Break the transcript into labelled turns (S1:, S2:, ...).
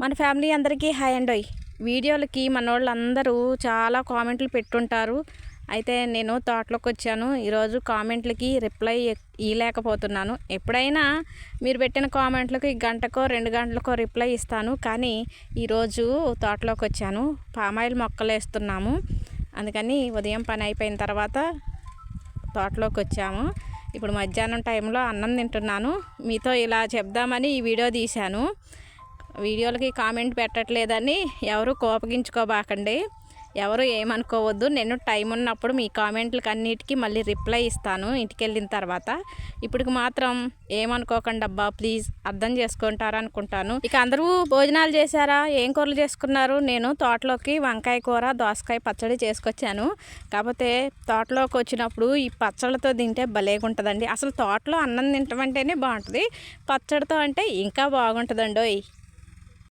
S1: మన ఫ్యామిలీ అందరికీ హాయ్ అండోయ్. వీడియోలకి మనోళ్ళందరూ చాలా కామెంట్లు పెట్టుంటారు. అయితే నేను తోటలోకి వచ్చాను. ఈరోజు కామెంట్లకి రిప్లై ఇవ్వలేకపోతున్నాను. ఎప్పుడైనా మీరు పెట్టిన కామెంట్లకి గంటకో 2 గంటలకో రిప్లై ఇస్తాను. కానీ ఈరోజు తోటలోకి వచ్చాను. పామాయిల్ మొక్కలు వేస్తున్నాము. అందుకని ఉదయం పని అయిపోయిన తర్వాత తోటలోకి వచ్చాము. ఇప్పుడు మధ్యాహ్నం టైంలో అన్నం తింటున్నాను. మీతో ఇలా చెప్దామని ఈ వీడియో తీశాను. వీడియోలకి కామెంట్ పెట్టట్లేదని ఎవరు కోపగించుకోబాకండి, ఎవరు ఏమనుకోవద్దు. నేను టైం ఉన్నప్పుడు మీ కామెంట్లకి అన్నిటికీ మళ్ళీ రిప్లై ఇస్తాను ఇంటికి వెళ్ళిన తర్వాత. ఇప్పటికి మాత్రం ఏమనుకోకండి అబ్బా, ప్లీజ్ అర్థం చేసుకుంటారనుకుంటాను. ఇక అందరూ భోజనాలు చేశారా? ఏం కూరలు చేసుకున్నారు? నేను తోటలోకి వంకాయ కూర, దోసకాయ పచ్చడి చేసుకొచ్చాను. కాకపోతే తోటలోకి వచ్చినప్పుడు ఈ పచ్చళ్ళతో తింటే భలేగా ఉంటుందండి. అసలు తోటలో అన్నం తింటామంటేనే బాగుంటుంది, పచ్చడితో అంటే ఇంకా బాగుంటుందండి.